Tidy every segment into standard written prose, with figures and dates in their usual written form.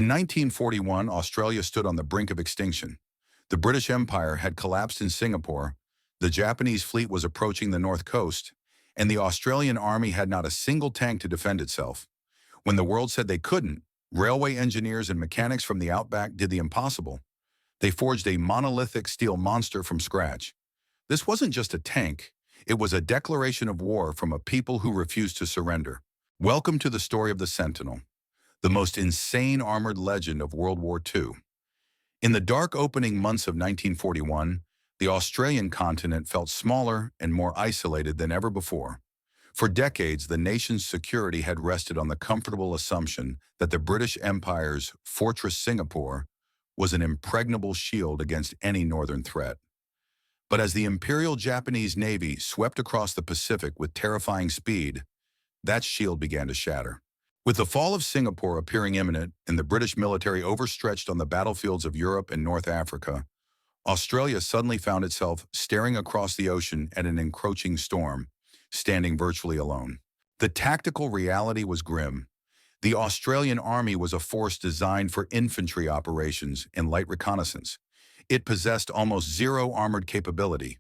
In 1941, Australia stood on the brink of extinction. The British Empire had collapsed in Singapore, the Japanese fleet was approaching the north coast, and the Australian army had not a single tank to defend itself. When the world said they couldn't, railway engineers and mechanics from the outback did the impossible. They forged a monolithic steel monster from scratch. This wasn't just a tank, it was a declaration of war from a people who refused to surrender. Welcome to the story of the Sentinel, the most insane armored legend of World War II. In the dark opening months of 1941, the Australian continent felt smaller and more isolated than ever before. For decades, the nation's security had rested on the comfortable assumption that the British Empire's Fortress Singapore was an impregnable shield against any northern threat. But as the Imperial Japanese Navy swept across the Pacific with terrifying speed, that shield began to shatter. With the fall of Singapore appearing imminent and the British military overstretched on the battlefields of Europe and North Africa, Australia suddenly found itself staring across the ocean at an encroaching storm, standing virtually alone. The tactical reality was grim. The Australian Army was a force designed for infantry operations and light reconnaissance. It possessed almost zero armored capability.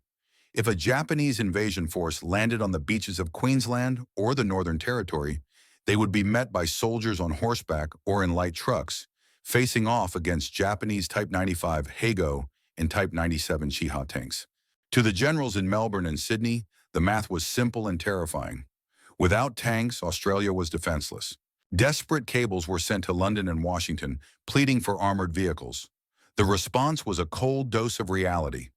If a Japanese invasion force landed on the beaches of Queensland or the Northern Territory, they would be met by soldiers on horseback or in light trucks, facing off against Japanese Type 95 Hago and Type 97 Chiha tanks. To the generals in Melbourne and Sydney, the math was simple and terrifying. Without tanks, Australia was defenseless. Desperate cables were sent to London and Washington, pleading for armored vehicles. The response was a cold dose of reality.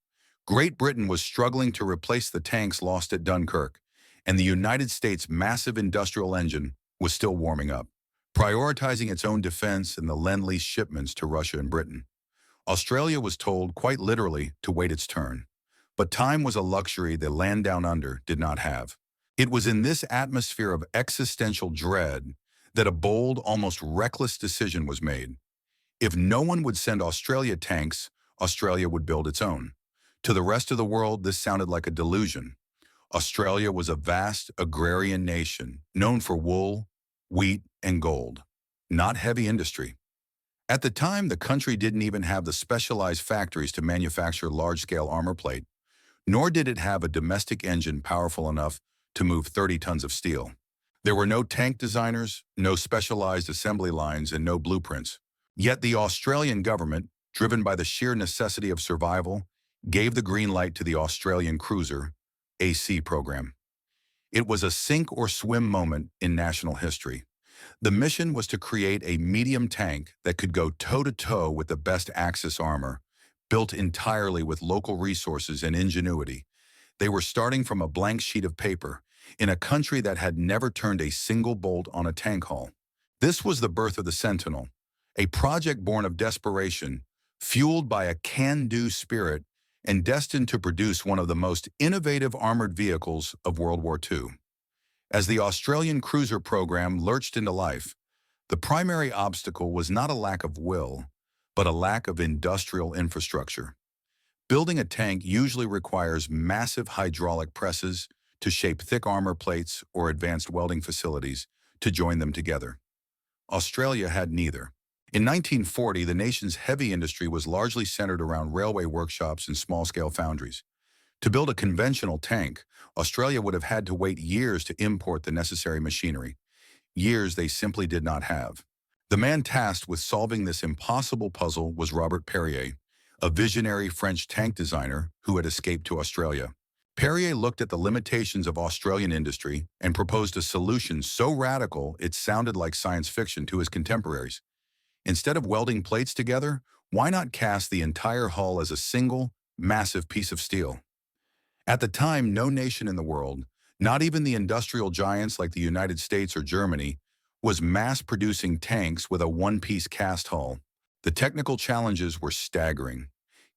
Great Britain was struggling to replace the tanks lost at Dunkirk, and the United States' massive industrial engine was still warming up, prioritizing its own defense and the Lend-Lease shipments to Russia and Britain. Australia was told, quite literally, to wait its turn. But time was a luxury the land down under did not have. It was in this atmosphere of existential dread that a bold, almost reckless decision was made. If no one would send Australia tanks, Australia would build its own. To the rest of the world, this sounded like a delusion. Australia was a vast agrarian nation, known for wool, wheat, and gold, not heavy industry. At the time, the country didn't even have the specialized factories to manufacture large-scale armor plate, nor did it have a domestic engine powerful enough to move 30 tons of steel. There were no tank designers, no specialized assembly lines, and no blueprints. Yet the Australian government, driven by the sheer necessity of survival, gave the green light to the Australian Cruiser AC program. It was a sink-or-swim moment in national history. The mission was to create a medium tank that could go toe-to-toe with the best Axis armor, built entirely with local resources and ingenuity. They were starting from a blank sheet of paper, in a country that had never turned a single bolt on a tank hull. This was the birth of the Sentinel, a project born of desperation, fueled by a can-do spirit, and destined to produce one of the most innovative armored vehicles of World War II. As the Australian Cruiser program lurched into life, the primary obstacle was not a lack of will, but a lack of industrial infrastructure. Building a tank usually requires massive hydraulic presses to shape thick armor plates or advanced welding facilities to join them together. Australia had neither. In 1940, the nation's heavy industry was largely centered around railway workshops and small-scale foundries. To build a conventional tank, Australia would have had to wait years to import the necessary machinery, years they simply did not have. The man tasked with solving this impossible puzzle was Robert Perrier, a visionary French tank designer who had escaped to Australia. Perrier looked at the limitations of Australian industry and proposed a solution so radical it sounded like science fiction to his contemporaries. Instead of welding plates together, why not cast the entire hull as a single, massive piece of steel? At the time, no nation in the world, not even the industrial giants like the United States or Germany, was mass-producing tanks with a one-piece cast hull. The technical challenges were staggering.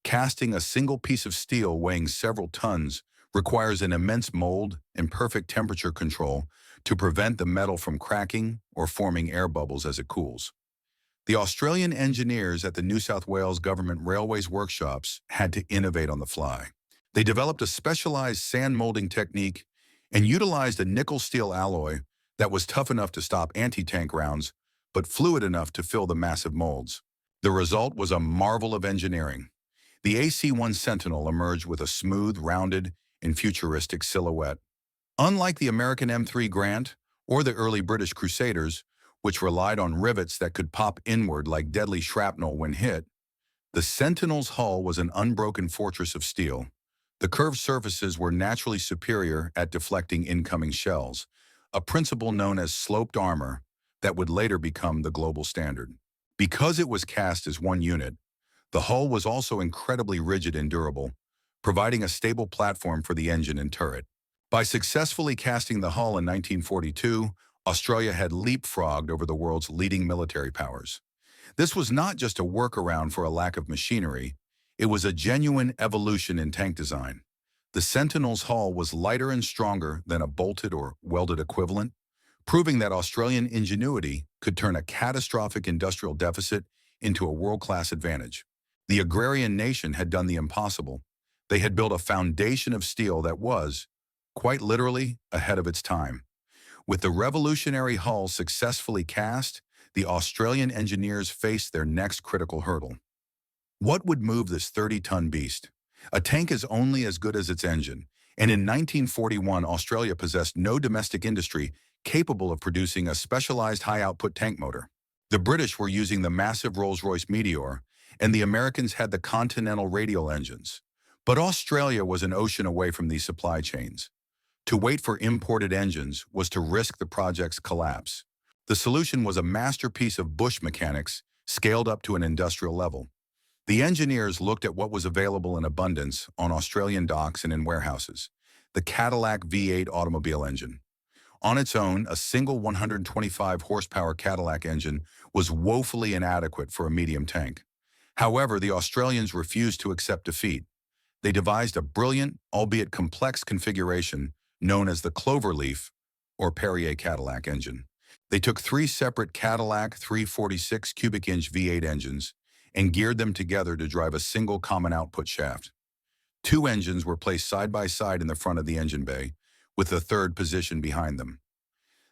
Casting a single piece of steel weighing several tons requires an immense mold and perfect temperature control to prevent the metal from cracking or forming air bubbles as it cools. The Australian engineers at the New South Wales Government Railways workshops had to innovate on the fly. They developed a specialized sand molding technique and utilized a nickel steel alloy that was tough enough to stop anti-tank rounds, but fluid enough to fill the massive molds. The result was a marvel of engineering. The AC-1 Sentinel emerged with a smooth, rounded, and futuristic silhouette. Unlike the American M3 Grant or the early British Crusaders, which relied on rivets that could pop inward like deadly shrapnel when hit, the Sentinel's hull was an unbroken fortress of steel. The curved surfaces were naturally superior at deflecting incoming shells, a principle known as sloped armor that would later become the global standard. Because it was cast as one unit, the hull was also incredibly rigid and durable, providing a stable platform for the engine and turret. By successfully casting the hull in 1942, Australia had leapfrogged over the world's leading military powers. This was not just a workaround for a lack of machinery, it was a genuine evolution in tank design. The Sentinel's hull was lighter and stronger than a bolted or welded equivalent, proving that Australian ingenuity could turn a catastrophic industrial deficit into a world-class advantage. The agrarian nation had done the impossible. They had built a foundation of steel that was, quite literally, ahead of its time. With the revolutionary hull successfully cast, the Australian engineers faced their next critical hurdle. What would move this 30-ton beast? A tank is only as good as its engine, and in 1941 Australia possessed no domestic industry capable of producing a specialized high-output tank motor. The British were using the massive Rolls-Royce Meteor, and the Americans had the Continental radial engines. But Australia was an ocean away from these supply chains. To wait for imported engines was to risk the project's collapse. The solution was a masterpiece of bush mechanics scaled up to an industrial level. The engineers looked at what was available in abundance on Australian docks and in warehouses: the Cadillac V8 automobile engine. On its own, a single 125 horsepower Cadillac engine was woefully inadequate for a medium tank. However, the Australians refused to accept defeat. They devised a brilliant, albeit complex configuration known as the Cloverleaf or Perrier Cadillac engine. They took three separate Cadillac 346 cubic inch V8 engines and geared them together to drive a single common output shaft. Two engines were placed side by side in the front of the engine bay, with the third positioned behind them.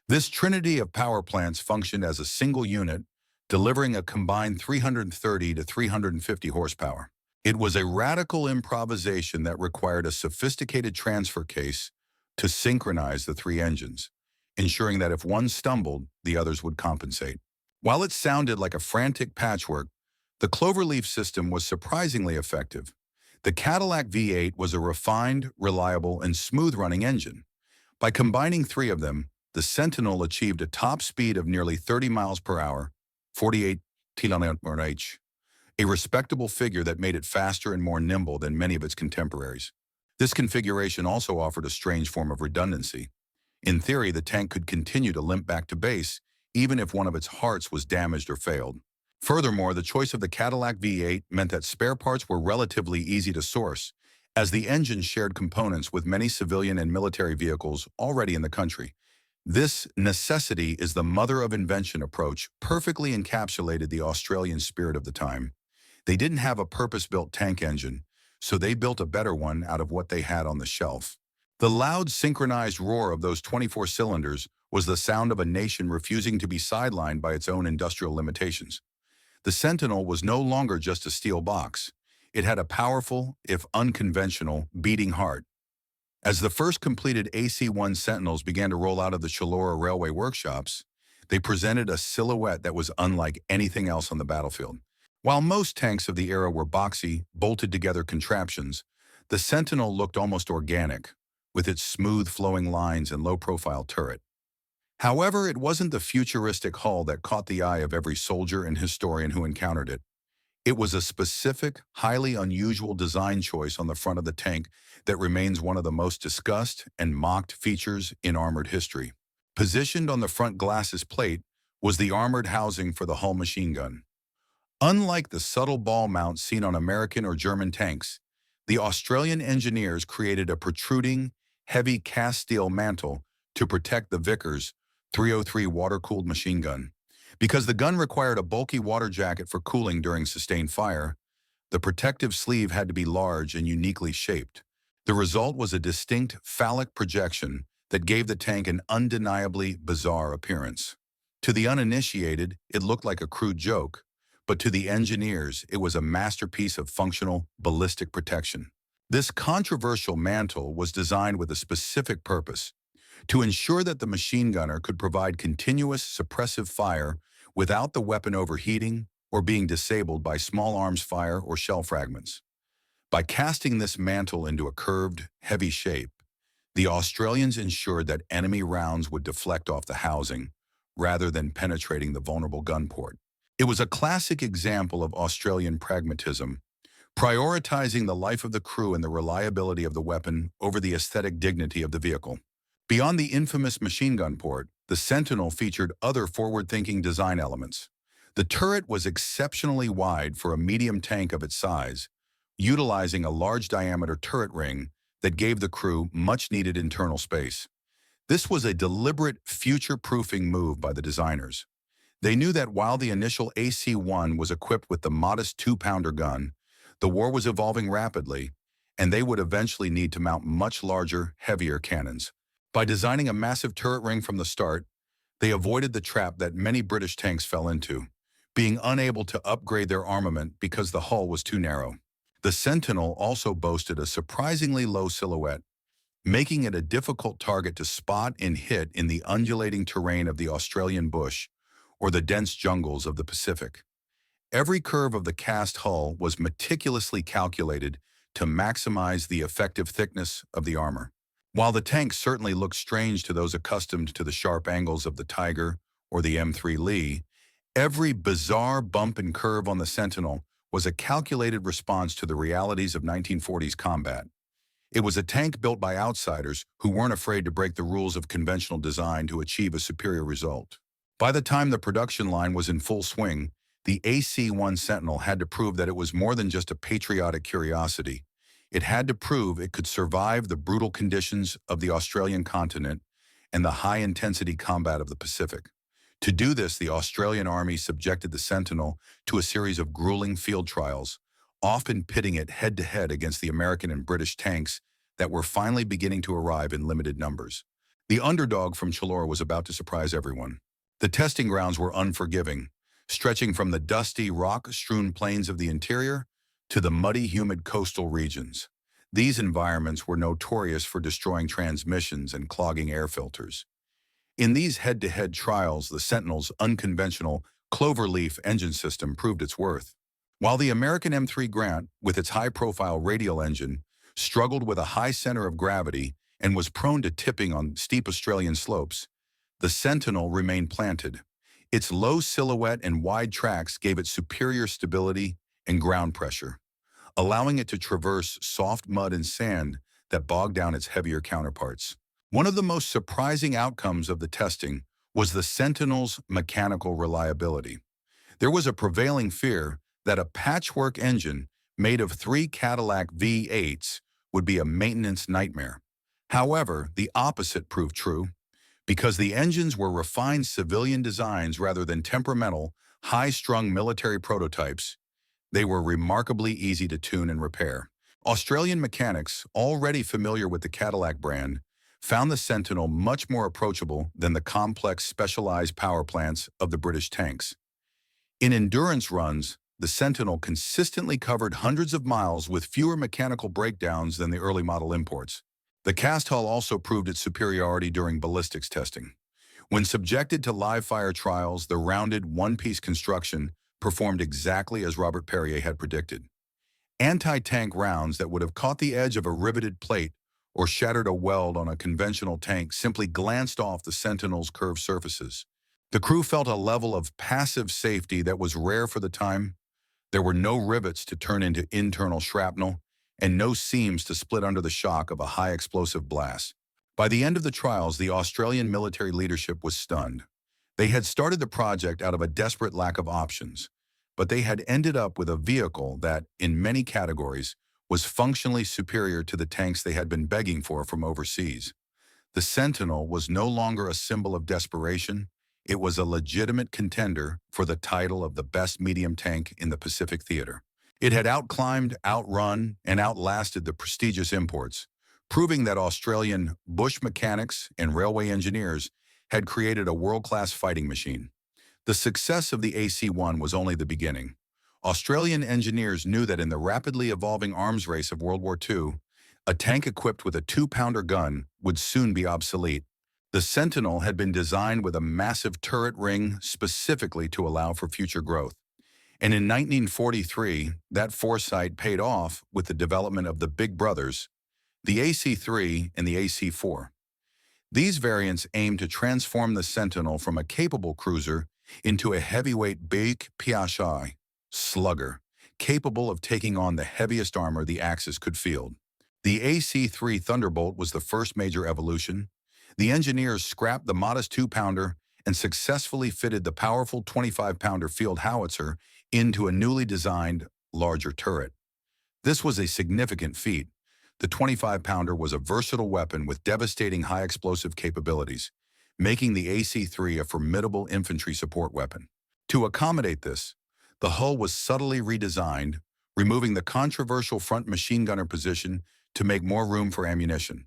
This trinity of power plants functioned as a single unit, delivering a combined 330 to 350 horsepower. It was a radical improvisation that required a sophisticated transfer case to synchronize the three engines, ensuring that if one stumbled, the others would compensate. While it sounded like a frantic patchwork, the Cloverleaf system was surprisingly effective. The Cadillac V8 was a refined, reliable, and smooth-running engine. By combining three of them, the Sentinel achieved a top speed of nearly 30 miles per hour, 48 km/h, a respectable figure that made it faster and more nimble than many of its contemporaries. This configuration also offered a strange form of redundancy. In theory, the tank could continue to limp back to base, even if one of its hearts was damaged or failed. Furthermore, the choice of the Cadillac V8 meant that spare parts were relatively easy to source, as the engine shared components with many civilian and military vehicles already in the country. This necessity is the mother of invention approach perfectly encapsulated the Australian spirit of the time. They didn't have a purpose-built tank engine, so they built a better one out of what they had on the shelf. The loud, synchronized roar of those 24 cylinders was the sound of a nation refusing to be sidelined by its own industrial limitations. The Sentinel was no longer just a steel box. It had a powerful, if unconventional, beating heart. As the first completed AC-1 Sentinels began to roll out of the Chullora Railway workshops, they presented a silhouette that was unlike anything else on the battlefield. While most tanks of the era were boxy, bolted-together contraptions, the Sentinel looked almost organic, with its smooth flowing lines and low-profile turret. However, it wasn't the futuristic hull that caught the eye of every soldier and historian who encountered it. It was a specific, highly unusual design choice on the front of the tank that remains one of the most discussed and mocked features in armored history. Positioned on the front glacis plate was the armored housing for the hull machine gun. Unlike the subtle ball mount seen on American or German tanks, the Australian engineers created a protruding, heavy cast steel mantle to protect the Vickers 303 water-cooled machine gun. Because the gun required a bulky water jacket for cooling during sustained fire, the protective sleeve had to be large and uniquely shaped. The result was a distinct phallic projection that gave the tank an undeniably bizarre appearance. To the uninitiated, it looked like a crude joke, but to the engineers, it was a masterpiece of functional ballistic protection. This controversial mantle was designed with a specific purpose: to ensure that the machine gunner could provide continuous suppressive fire without the weapon overheating or being disabled by small arms fire or shell fragments. By casting this mantle into a curved, heavy shape, the Australians ensured that enemy rounds would deflect off the housing rather than penetrating the vulnerable gun port. It was a classic example of Australian pragmatism, prioritizing the life of the crew and the reliability of the weapon over the aesthetic dignity of the vehicle. Beyond the infamous machine gun port, the Sentinel featured other forward-thinking design elements. The turret was exceptionally wide for a medium tank of its size, utilizing a large-diameter turret ring that gave the crew much-needed internal space. This was a deliberate future-proofing move by the designers. They knew that while the initial AC1 was equipped with the modest 2-pounder gun, the war was evolving rapidly, and they would eventually need to mount much larger, heavier cannons. By designing a massive turret ring from the start, they avoided the trap that many British tanks fell into, being unable to upgrade their armament because the hull was too narrow. The Sentinel also boasted a surprisingly low silhouette, making it a difficult target to spot and hit in the undulating terrain of the Australian bush or the dense jungles of the Pacific. Every curve of the cast hull was meticulously calculated to maximize the effective thickness of the armor. While the tank certainly looked strange to those accustomed to the sharp angles of the Tiger or the M3 Lee, every bizarre bump and curve on the Sentinel was a calculated response to the realities of 1940s combat. It was a tank built by outsiders who weren't afraid to break the rules of conventional design to achieve a superior result. By the time the production line was in full swing, the AC-1 Sentinel had to prove that it was more than just a patriotic curiosity. It had to prove it could survive the brutal conditions of the Australian continent and the high-intensity combat of the Pacific. To do this, the Australian Army subjected the Sentinel to a series of grueling field trials, often pitting it head-to-head against the American and British tanks that were finally beginning to arrive in limited numbers. The underdog from Chalor was about to surprise everyone. The testing grounds were unforgiving, stretching from the dusty, rock-strewn plains of the interior to the muddy, humid coastal regions. These environments were notorious for destroying transmissions and clogging air filters. In these head-to-head trials, the Sentinel's unconventional cloverleaf engine system proved its worth. While the American M3 Grant, with its high-profile radial engine, struggled with a high center of gravity and was prone to tipping on steep Australian slopes, the Sentinel remained planted. Its low silhouette and wide tracks gave it superior stability and ground pressure, allowing it to traverse soft mud and sand that bogged down its heavier counterparts. One of the most surprising outcomes of the testing was the Sentinel's mechanical reliability. There was a prevailing fear that a patchwork engine made of 3 Cadillac V8s would be a maintenance nightmare. However, the opposite proved true. Because the engines were refined civilian designs rather than temperamental, high-strung military prototypes, they were remarkably easy to tune and repair. Australian mechanics, already familiar with the Cadillac brand, found the Sentinel much more approachable than the complex specialized power plants of the British tanks. In endurance runs, the Sentinel consistently covered hundreds of miles with fewer mechanical breakdowns than the early model imports. The cast hull also proved its superiority during ballistics testing. When subjected to live-fire trials, the rounded, one-piece construction performed exactly as Robert Perrier had predicted. Anti-tank rounds that would have caught the edge of a riveted plate or shattered a weld on a conventional tank simply glanced off the Sentinel's curved surfaces. The crew felt a level of passive safety that was rare for the time. There were no rivets to turn into internal shrapnel, and no seams to split under the shock of a high-explosive blast. By the end of the trials, the Australian military leadership was stunned. They had started the project out of a desperate lack of options, but they had ended up with a vehicle that, in many categories, was functionally superior to the tanks they had been begging for from overseas. The Sentinel was no longer a symbol of desperation. It was a legitimate contender for the title of the best medium tank in the Pacific theater. It had outclimbed, outrun, and outlasted the prestigious imports, proving that Australian bush mechanics and railway engineers had created a world-class fighting machine. The success of the AC-1 was only the beginning. Australian engineers knew that in the rapidly evolving arms race of World War II, a tank equipped with a 2-pounder gun would soon be obsolete. The Sentinel had been designed with a massive turret ring specifically to allow for future growth. And in 1943, that foresight paid off with the development of the big brothers, the AC-3 and the AC-4. These variants aimed to transform the Sentinel from a capable cruiser into a heavyweight big PHI slugger, capable of taking on the heaviest armor the Axis could field. The AC-3 Thunderbolt was the first major evolution. The engineers scrapped the modest 2-pounder and successfully fitted the powerful 25-pounder field howitzer into a newly designed, larger turret. This was a significant feat. The 25-pounder was a versatile weapon with devastating high explosive capabilities, making the AC-3 a formidable infantry support weapon. To accommodate this, the hull was subtly redesigned, removing the controversial front machine gunner position to make more room for ammunition.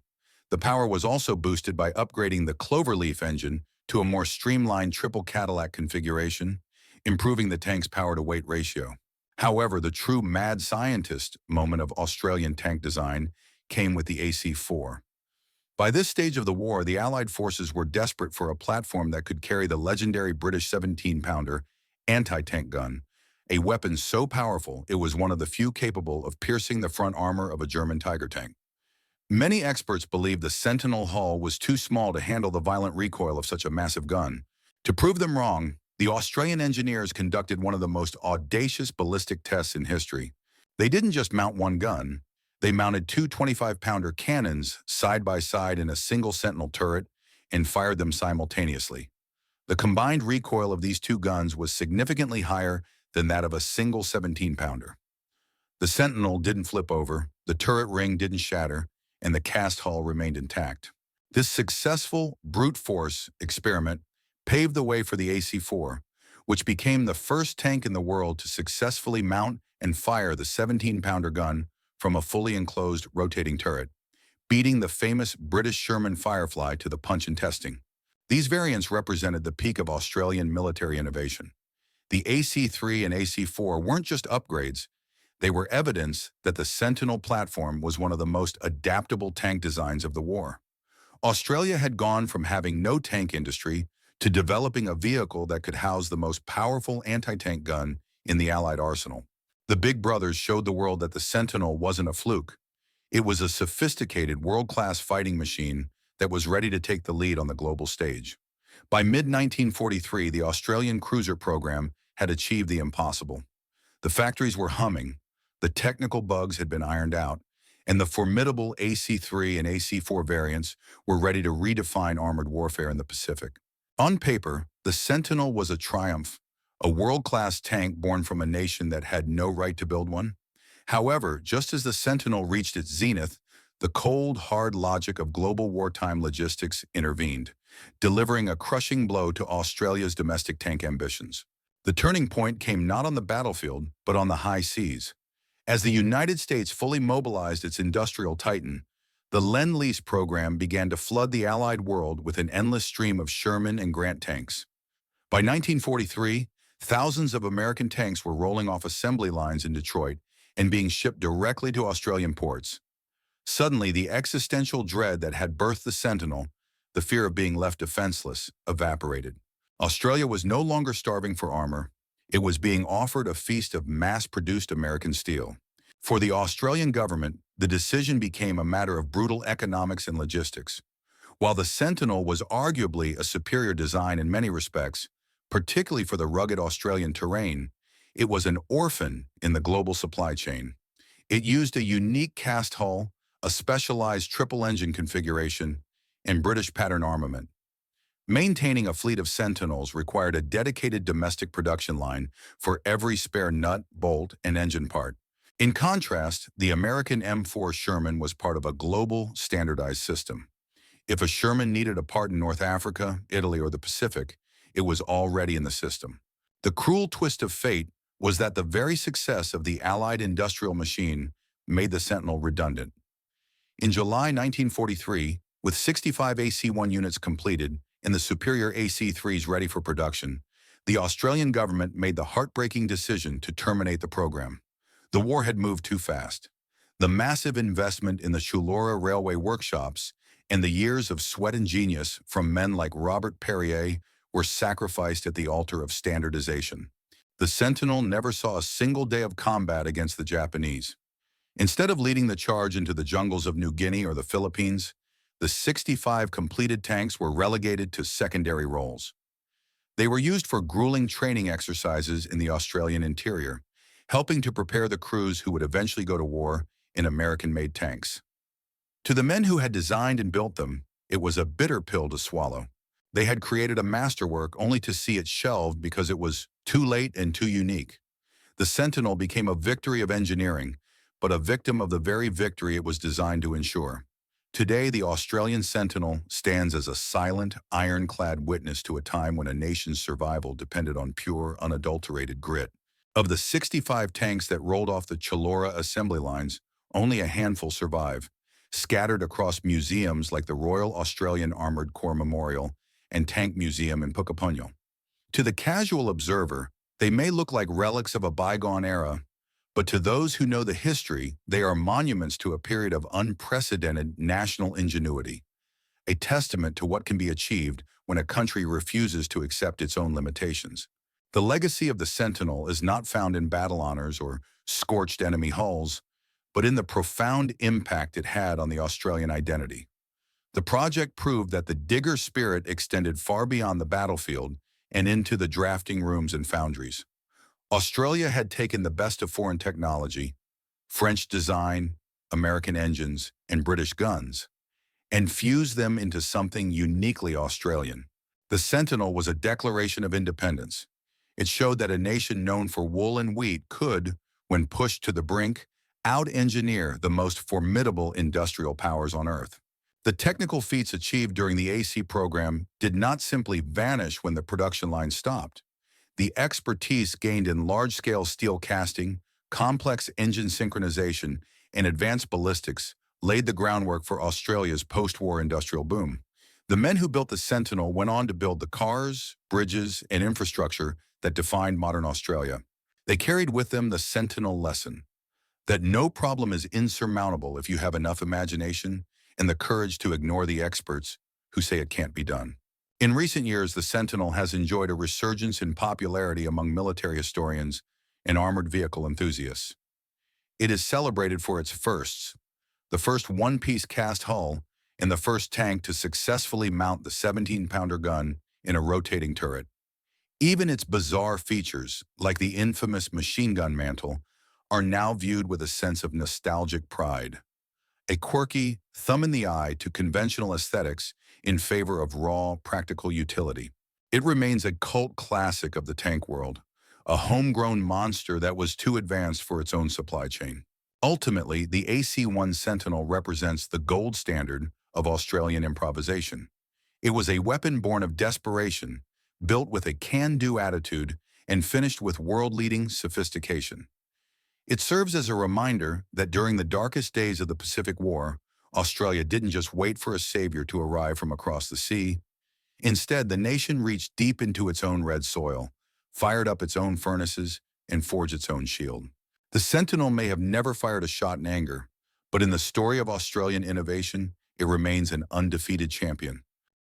The power was also boosted by upgrading the Cloverleaf engine to a more streamlined triple Cadillac configuration, improving the tank's power-to-weight ratio. However, the true mad scientist moment of Australian tank design came with the AC-4. By this stage of the war, the Allied forces were desperate for a platform that could carry the legendary British 17-pounder anti-tank gun, a weapon so powerful it was one of the few capable of piercing the front armor of a German Tiger tank. Many experts believed the Sentinel hull was too small to handle the violent recoil of such a massive gun. To prove them wrong, the Australian engineers conducted one of the most audacious ballistic tests in history. They didn't just mount one gun. They mounted two 25-pounder cannons side by side in a single Sentinel turret and fired them simultaneously. The combined recoil of these two guns was significantly higher than that of a single 17-pounder. The Sentinel didn't flip over, the turret ring didn't shatter, and the cast hull remained intact. This successful brute force experiment paved the way for the AC-4, which became the first tank in the world to successfully mount and fire the 17-pounder gun from a fully enclosed rotating turret, beating the famous British Sherman Firefly to the punch in testing. These variants represented the peak of Australian military innovation. The AC-3 and AC-4 weren't just upgrades, they were evidence that the Sentinel platform was one of the most adaptable tank designs of the war. Australia had gone from having no tank industry to developing a vehicle that could house the most powerful anti-tank gun in the Allied arsenal. The big brothers showed the world that the Sentinel wasn't a fluke. It was a sophisticated, world-class fighting machine that was ready to take the lead on the global stage. By mid-1943, the Australian cruiser program had achieved the impossible. The factories were humming, the technical bugs had been ironed out, and the formidable AC-3 and AC-4 variants were ready to redefine armored warfare in the Pacific. On paper, the Sentinel was a triumph, a world-class tank born from a nation that had no right to build one. However, just as the Sentinel reached its zenith, the cold, hard logic of global wartime logistics intervened, delivering a crushing blow to Australia's domestic tank ambitions. The turning point came not on the battlefield, but on the high seas. As the United States fully mobilized its industrial titan, the Lend-Lease program began to flood the Allied world with an endless stream of Sherman and Grant tanks. By 1943, thousands of American tanks were rolling off assembly lines in Detroit and being shipped directly to Australian ports. Suddenly, the existential dread that had birthed the Sentinel, the fear of being left defenseless, evaporated. Australia was no longer starving for armor. It was being offered a feast of mass-produced American steel. For the Australian government, the decision became a matter of brutal economics and logistics. While the Sentinel was arguably a superior design in many respects, particularly for the rugged Australian terrain, it was an orphan in the global supply chain. It used a unique cast hull, a specialized triple-engine configuration, and British pattern armament. Maintaining a fleet of Sentinels required a dedicated domestic production line for every spare nut, bolt, and engine part. In contrast, the American M4 Sherman was part of a global, standardized system. If a Sherman needed a part in North Africa, Italy, or the Pacific, it was already in the system. The cruel twist of fate was that the very success of the Allied industrial machine made the Sentinel redundant. In July 1943, with 65 AC-1 units completed and the superior AC-3s ready for production, The Australian government made the heartbreaking decision to terminate the program. The war had moved too fast. The massive investment in the Chullora railway workshops and the years of sweat and genius from men like Robert Perrier were sacrificed at the altar of standardization. The Sentinel never saw a single day of combat against the Japanese. Instead of leading the charge into the jungles of New Guinea or the Philippines, the 65 completed tanks were relegated to secondary roles. They were used for grueling training exercises in the Australian interior, helping to prepare the crews who would eventually go to war in American-made tanks. To the men who had designed and built them, it was a bitter pill to swallow. They had created a masterwork only to see it shelved because it was too late and too unique. The Sentinel became a victory of engineering, but a victim of the very victory it was designed to ensure. Today, the Australian Sentinel stands as a silent, ironclad witness to a time when a nation's survival depended on pure, unadulterated grit. Of the 65 tanks that rolled off the Chullora assembly lines, only a handful survive, scattered across museums like the Royal Australian Armoured Corps Memorial and Tank Museum in Pukapunyo. To the casual observer, they may look like relics of a bygone era, but to those who know the history, they are monuments to a period of unprecedented national ingenuity, a testament to what can be achieved when a country refuses to accept its own limitations. The legacy of the Sentinel is not found in battle honors or scorched enemy hulls, but in the profound impact it had on the Australian identity. The project proved that the digger spirit extended far beyond the battlefield and into the drafting rooms and foundries. Australia had taken the best of foreign technology, French design, American engines, and British guns, and fused them into something uniquely Australian. The Sentinel was a declaration of independence. It showed that a nation known for wool and wheat could, when pushed to the brink, out-engineer the most formidable industrial powers on Earth. The technical feats achieved during the AC program did not simply vanish when the production line stopped. The expertise gained in large-scale steel casting, complex engine synchronization, and advanced ballistics laid the groundwork for Australia's post-war industrial boom. The men who built the Sentinel went on to build the cars, bridges, and infrastructure that defined modern Australia. They carried with them the Sentinel lesson, that no problem is insurmountable if you have enough imagination and the courage to ignore the experts who say it can't be done. In recent years, the Sentinel has enjoyed a resurgence in popularity among military historians and armored vehicle enthusiasts. It is celebrated for its firsts, the first one-piece cast hull and the first tank to successfully mount the 17-pounder gun in a rotating turret. Even its bizarre features, like the infamous machine gun mantle, are now viewed with a sense of nostalgic pride. A quirky, thumb-in-the-eye to conventional aesthetics in favor of raw, practical utility. It remains a cult classic of the tank world, a homegrown monster that was too advanced for its own supply chain. Ultimately, the AC1 Sentinel represents the gold standard of Australian improvisation. It was a weapon born of desperation, built with a can-do attitude, and finished with world-leading sophistication. It serves as a reminder that during the darkest days of the Pacific War, Australia didn't just wait for a savior to arrive from across the sea. Instead, the nation reached deep into its own red soil, fired up its own furnaces, and forged its own shield. The Sentinel may have never fired a shot in anger, but in the story of Australian innovation, it remains an undefeated champion.